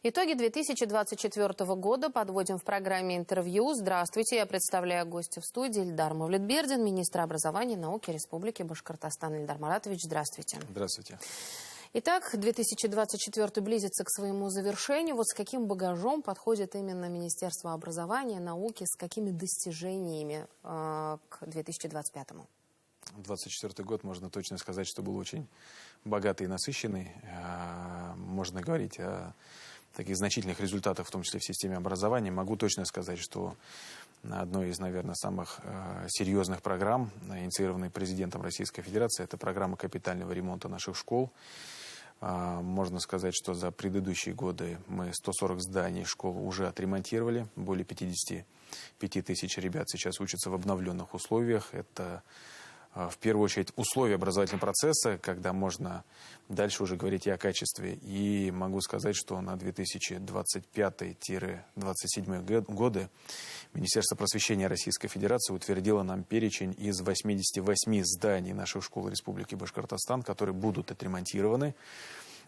Итоги 2024 года подводим в программе «Интервью». Здравствуйте, я представляю гостя в студии Ильдар Мавлетбердин, министр образования и науки Республики Башкортостан. Ильдар Маратович, здравствуйте. Здравствуйте. Итак, 2024 близится к своему завершению. Вот с каким багажом подходит именно Министерство образования и науки, с какими достижениями к 2025? 2024 год, можно точно сказать, что был очень богатый и насыщенный. Можно говорить о таких значительных результатах, в том числе в системе образования. Могу точно сказать, что одной из, наверное, самых серьезных программ, инициированной президентом Российской Федерации, это программа капитального ремонта наших школ. Можно сказать, что за предыдущие годы мы 140 зданий школ уже отремонтировали. Более 55 тысяч ребят сейчас учатся в обновленных условиях. Это в первую очередь условия образовательного процесса, когда можно дальше уже говорить и о качестве. И могу сказать, что на 2025-2027 годы Министерство просвещения Российской Федерации утвердило нам перечень из 88 зданий наших школ Республики Башкортостан, которые будут отремонтированы.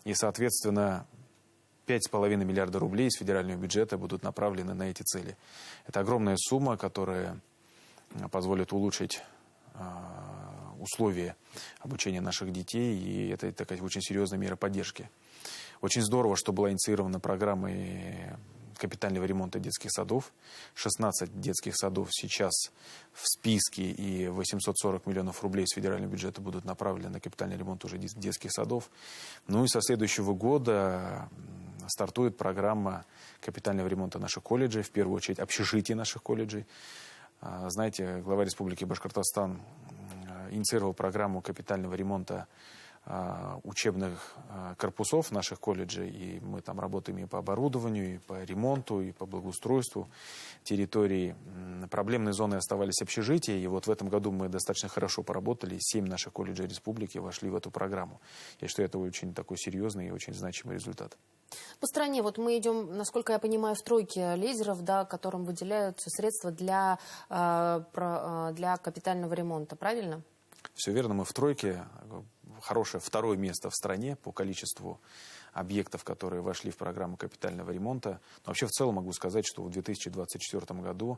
И, соответственно, 5,5 миллиарда рублей из федерального бюджета будут направлены на эти цели. Это огромная сумма, которая позволит улучшить условия обучения наших детей, и это такая очень серьезная мера поддержки. Очень здорово, что была инициирована программа капитального ремонта детских садов. 16 детских садов сейчас в списке, и 840 миллионов рублей из федерального бюджета будут направлены на капитальный ремонт уже детских садов. Ну и со следующего года стартует программа капитального ремонта наших колледжей, в первую очередь общежитий наших колледжей. Знаете, глава Республики Башкортостан инициировал программу капитального ремонта учебных корпусов наших колледжей, и мы там работаем и по оборудованию, и по ремонту, и по благоустройству территории. Проблемные зоны оставались общежития, и вот в этом году мы достаточно хорошо поработали, 7 наших колледжей республики вошли в эту программу. Я считаю, это очень такой серьезный и очень значимый результат. По стране вот мы идем, насколько я понимаю, в тройке лидеров, да, которым выделяются средства для капитального ремонта, правильно? Все верно, мы в тройке. Хорошее второе место в стране по количеству объектов, которые вошли в программу капитального ремонта. Но вообще в целом могу сказать, что в 2024 году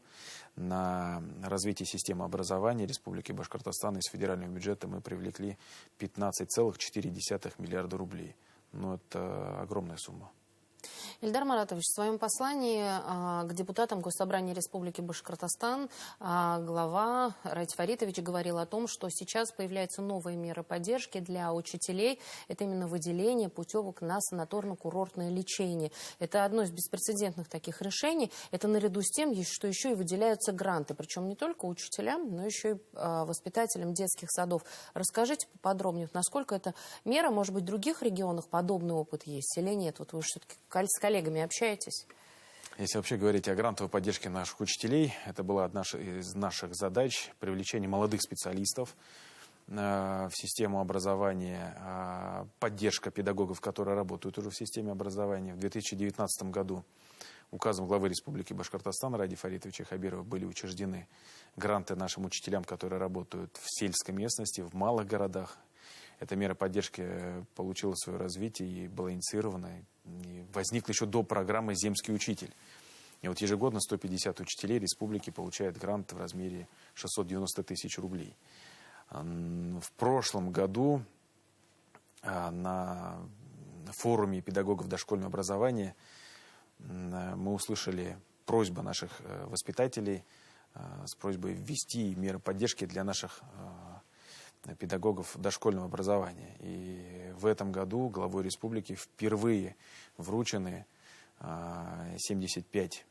на развитие системы образования Республики Башкортостан из федерального бюджета мы привлекли 15,4 миллиарда рублей. Ну, это огромная сумма. Ильдар Маратович, в своем послании к депутатам Госсобрания Республики Башкортостан глава Ради Фаритович говорил о том, что сейчас появляются новые меры поддержки для учителей. Это именно выделение путевок на санаторно-курортное лечение. Это одно из беспрецедентных таких решений. Это наряду с тем, что еще и выделяются гранты. Причем не только учителям, но еще и воспитателям детских садов. Расскажите поподробнее, насколько эта мера, может быть, в других регионах подобный опыт есть или нет? Вот вы все-таки с коллегами общаетесь? Если вообще говорить о грантовой поддержке наших учителей, это была одна из наших задач — привлечение молодых специалистов в систему образования, поддержка педагогов, которые работают уже в системе образования. В 2019 году указом главы Республики Башкортостан Ради Фаритовича Хабирова были учреждены гранты нашим учителям, которые работают в сельской местности, в малых городах. Эта мера поддержки получила свое развитие и была инициирована, и возникла еще до программы «Земский учитель». И вот ежегодно 150 учителей республики получают грант в размере 690 тысяч рублей. В прошлом году на форуме педагогов дошкольного образования мы услышали просьбу наших воспитателей с просьбой ввести меры поддержки для наших педагогов дошкольного образования. И в этом году главой республики впервые вручены 75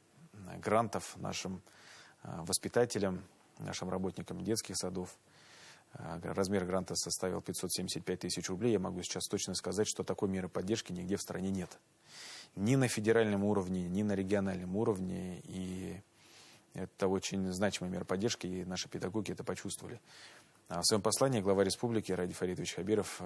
грантов нашим воспитателям, нашим работникам детских садов. Размер гранта составил 575 тысяч рублей. Я могу сейчас точно сказать, что такой меры поддержки нигде в стране нет. Ни на федеральном уровне, ни на региональном уровне. И это очень значимая мера поддержки, и наши педагоги это почувствовали. В своем послании глава республики Ради Фаритович Хабиров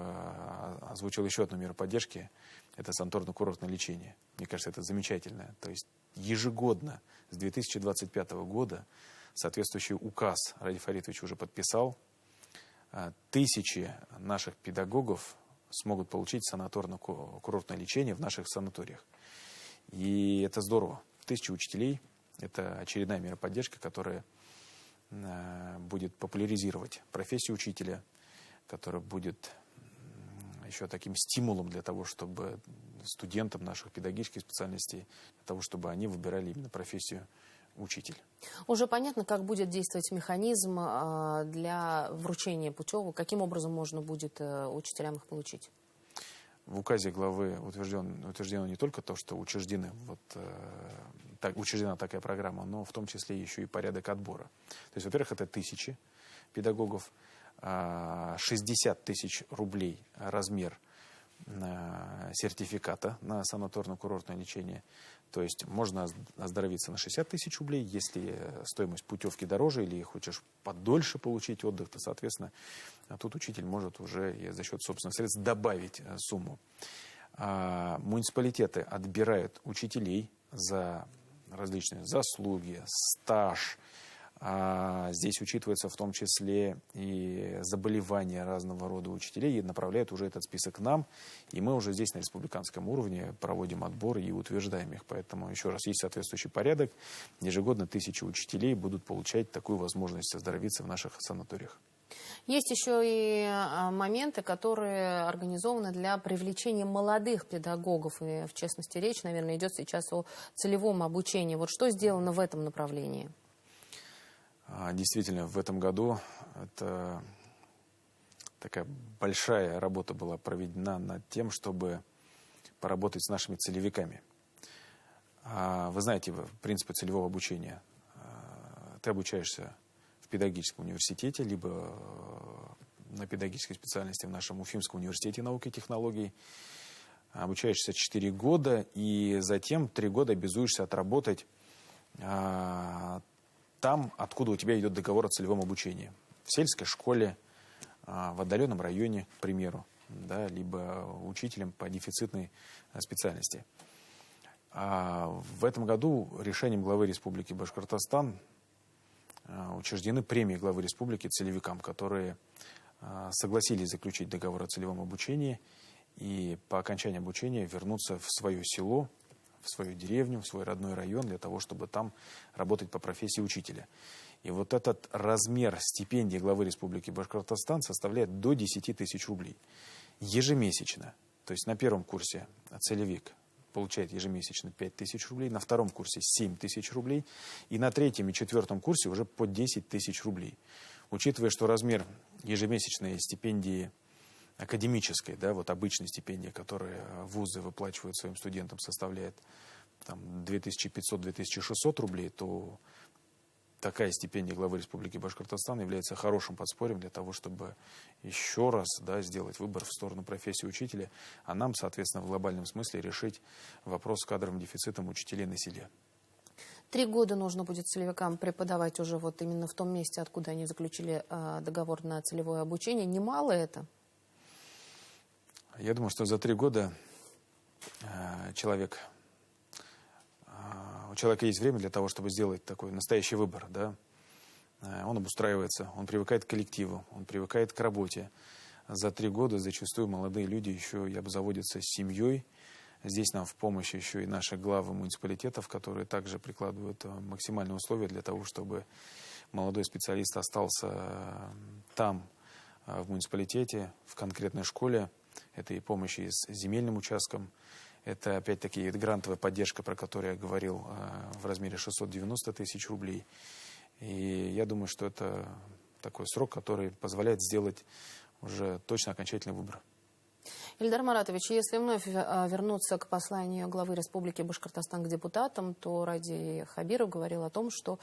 озвучил еще одну меру поддержки. Это санаторно-курортное лечение. Мне кажется, это замечательно. То есть ежегодно с 2025 года соответствующий указ Ради Фаритович уже подписал. Тысячи наших педагогов смогут получить санаторно-курортное лечение в наших санаториях. И это здорово. 1000 учителей – это очередная мера поддержки, которая будет популяризировать профессию учителя, которая будет еще таким стимулом для того, чтобы студентам наших педагогических специальностей, для того, чтобы они выбирали именно профессию учитель. Уже понятно, как будет действовать механизм для вручения путевок, каким образом можно будет учителям их получить? В указе главы утверждено не только то, что учреждена такая программа, но в том числе еще и порядок отбора. То есть, во-первых, это 1000 педагогов, 60 тысяч рублей размер сертификата на санаторно-курортное лечение. То есть можно оздоровиться на 60 тысяч рублей. Если стоимость путевки дороже или хочешь подольше получить отдых, то, соответственно, тут учитель может уже и за счет собственных средств добавить сумму. Муниципалитеты отбирают учителей за различные заслуги, стаж. Здесь учитывается в том числе и заболевания разного рода учителей, и направляют уже этот список к нам, и мы уже здесь на республиканском уровне проводим отбор и утверждаем их. Поэтому, еще раз, есть соответствующий порядок. Ежегодно 1000 учителей будут получать такую возможность оздоровиться в наших санаториях. Есть еще и моменты, которые организованы для привлечения молодых педагогов. И, в частности, речь, наверное, идет сейчас о целевом обучении. Вот что сделано в этом направлении? Действительно, в этом году это такая большая работа была проведена над тем, чтобы поработать с нашими целевиками. Вы знаете принципы целевого обучения. Ты обучаешься в педагогическом университете, либо на педагогической специальности в нашем Уфимском университете наук и технологий. Обучаешься 4 года, и затем 3 года обязуешься отработать там, откуда у тебя идет договор о целевом обучении. В сельской школе, в отдаленном районе, к примеру, да, либо учителем по дефицитной специальности. В этом году решением главы Республики Башкортостан учреждены премии главы республики целевикам, которые согласились заключить договор о целевом обучении и по окончании обучения вернуться в свое село, в свою деревню, в свой родной район, для того, чтобы там работать по профессии учителя. И вот этот размер стипендии главы Республики Башкортостан составляет до 10 тысяч рублей. Ежемесячно. То есть на первом курсе целевик получает ежемесячно 5 тысяч рублей, на втором курсе 7 тысяч рублей, и на третьем и четвертом курсе уже по 10 тысяч рублей. Учитывая, что размер ежемесячной стипендии академической, да, вот обычной стипендии, которую вузы выплачивают своим студентам, составляет 2500-2600 рублей, то такая стипендия главы Республики Башкортостан является хорошим подспорьем для того, чтобы еще раз, да, сделать выбор в сторону профессии учителя, а нам, соответственно, в глобальном смысле решить вопрос с кадровым дефицитом учителей на селе. 3 года нужно будет целевикам преподавать уже вот именно в том месте, откуда они заключили договор на целевое обучение. Немало это? Я думаю, что за 3 года у человека есть время для того, чтобы сделать такой настоящий выбор. Да? Он обустраивается, он привыкает к коллективу, он привыкает к работе. За 3 года зачастую молодые люди еще и обзаводятся семьей. Здесь нам в помощь еще и наши главы муниципалитетов, которые также прикладывают максимальные условия для того, чтобы молодой специалист остался там, в муниципалитете, в конкретной школе. Это и помощь и с земельным участком. Это, опять-таки, грантовая поддержка, про которую я говорил, в размере 690 тысяч рублей. И я думаю, что это такой срок, который позволяет сделать уже точно окончательный выбор. Ильдар Маратович, если вновь вернуться к посланию главы Республики Башкортостан к депутатам, то Ради Хабиров говорил о том, что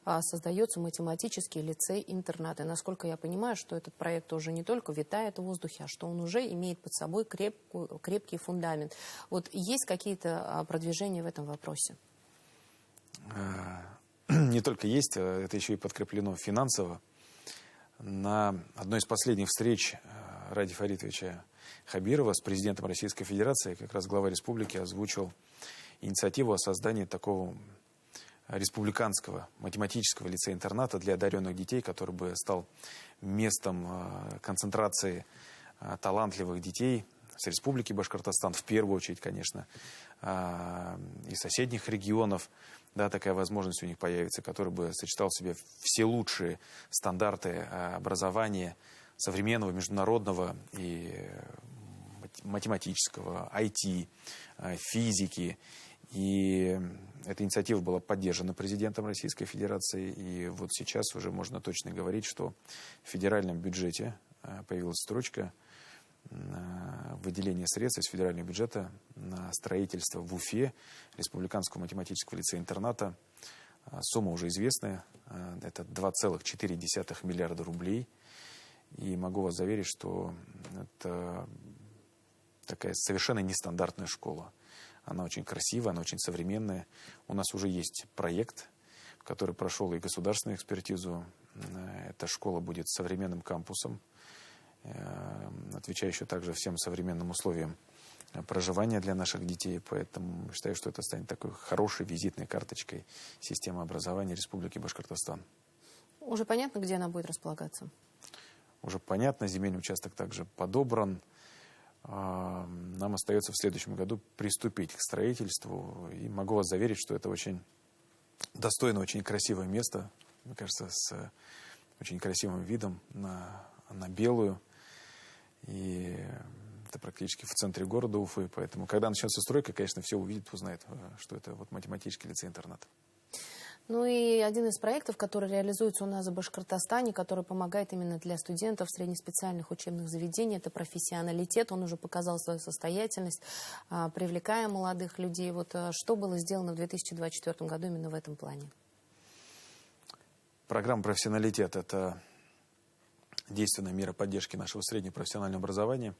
создается математический лицей-интернат. И насколько я понимаю, что этот проект уже не только витает в воздухе, а что он уже имеет под собой крепкий фундамент. Вот есть какие-то продвижения в этом вопросе? Не только есть, это еще и подкреплено финансово. На одной из последних встреч Ради Фаритовича Хабирова с президентом Российской Федерации как раз глава республики озвучил инициативу о создании такого республиканского математического лицея-интерната для одаренных детей, который бы стал местом концентрации талантливых детей с Республики Башкортостан, в первую очередь, конечно, из соседних регионов, да, такая возможность у них появится, который бы сочетал в себе все лучшие стандарты образования, современного, международного и математического, IT, физики. И эта инициатива была поддержана президентом Российской Федерации. И вот сейчас уже можно точно говорить, что в федеральном бюджете появилась строчка выделения средств из федерального бюджета на строительство в Уфе Республиканского математического лицея-интерната. Сумма уже известная. Это 2,4 миллиарда рублей. И могу вас заверить, что это такая совершенно нестандартная школа. Она очень красивая, она очень современная. У нас уже есть проект, который прошел и государственную экспертизу. Эта школа будет современным кампусом, отвечающий также всем современным условиям проживания для наших детей. Поэтому считаю, что это станет такой хорошей визитной карточкой системы образования Республики Башкортостан. Уже понятно, где она будет располагаться? Уже понятно, земельный участок также подобран. Нам остается в следующем году приступить к строительству. И могу вас заверить, что это очень достойное, очень красивое место. Мне кажется, с очень красивым видом на Белую. И это практически в центре города Уфы. Поэтому, когда начнется стройка, конечно, все увидят, узнают, что это вот математический лицей-интернат. Ну и один из проектов, который реализуется у нас в Башкортостане, который помогает именно для студентов среднеспециальных учебных заведений, это профессионалитет. Он уже показал свою состоятельность, привлекая молодых людей. Вот что было сделано в 2024 году именно в этом плане? Программа «Профессионалитет» — это действенная мера поддержки нашего среднего профессионального образования.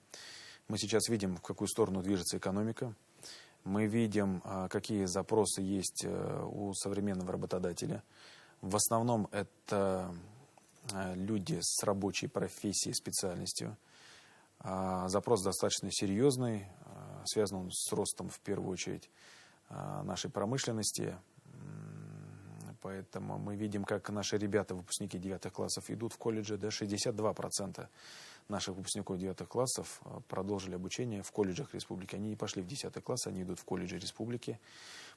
Мы сейчас видим, в какую сторону движется экономика. Мы видим, какие запросы есть у современного работодателя. В основном это люди с рабочей профессией, специальностью. Запрос достаточно серьезный, связан он с ростом, в первую очередь, нашей промышленности. Поэтому мы видим, как наши ребята, выпускники 9 классов, идут в колледжи. Да, 62% наших выпускников 9 классов продолжили обучение в колледжах республики. Они не пошли в 10 класс, они идут в колледжи республики.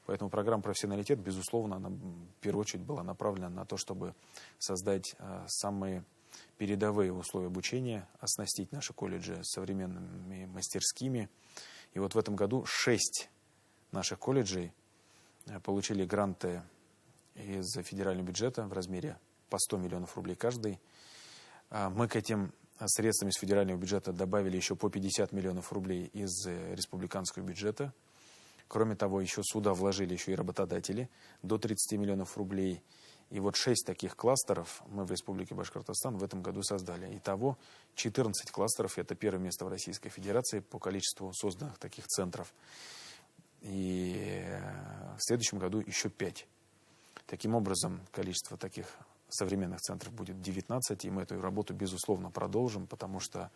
Поэтому программа «Профессионалитет», безусловно, она в первую очередь была направлена на то, чтобы создать самые передовые условия обучения, оснастить наши колледжи современными мастерскими. И вот в этом году 6 наших колледжей получили гранты из федерального бюджета в размере по 100 миллионов рублей каждый. Мы к этим средствам из федерального бюджета добавили еще по 50 миллионов рублей из республиканского бюджета. Кроме того, еще сюда вложили еще и работодатели до 30 миллионов рублей. И вот 6 таких кластеров мы в Республике Башкортостан в этом году создали. Итого 14 кластеров. Это первое место в Российской Федерации по количеству созданных таких центров. И в следующем году еще 5. Таким образом, количество таких современных центров будет 19, и мы эту работу, безусловно, продолжим, потому что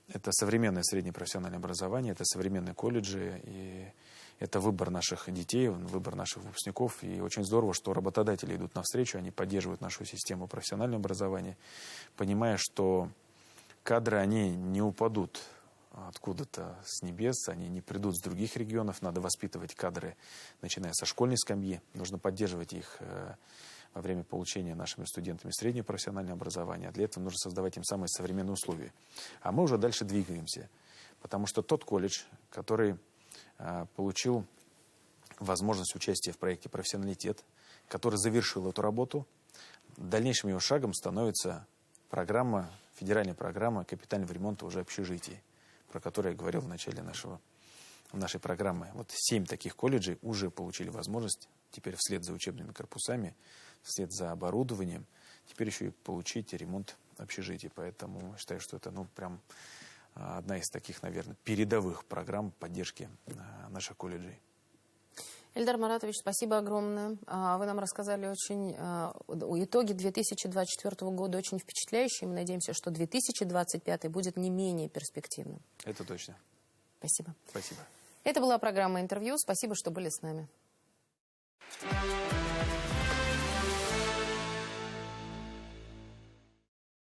это современное среднепрофессиональное образование, это современные колледжи, и это выбор наших детей, выбор наших выпускников. И очень здорово, что работодатели идут навстречу, они поддерживают нашу систему профессионального образования, понимая, что кадры, они не упадут откуда-то с небес, они не придут с других регионов. Надо воспитывать кадры, начиная со школьной скамьи. Нужно поддерживать их во время получения нашими студентами среднего профессионального образования. А для этого нужно создавать им самые современные условия. А мы уже дальше двигаемся. Потому что тот колледж, который получил возможность участия в проекте «Профессионалитет», который завершил эту работу, дальнейшим его шагом становится программа, федеральная программа капитального ремонта уже общежитий, про который я говорил в начале нашей программы. Вот 7 таких колледжей уже получили возможность теперь вслед за учебными корпусами, вслед за оборудованием, теперь еще и получить ремонт общежитий. Поэтому считаю, что это прям одна из таких, наверное, передовых программ поддержки наших колледжей. Эльдар Маратович, спасибо огромное. Вы нам рассказали итоги 2024 года очень впечатляющие. Мы надеемся, что 2025 будет не менее перспективным. Это точно. Спасибо. Спасибо. Это была программа «Интервью». Спасибо, что были с нами.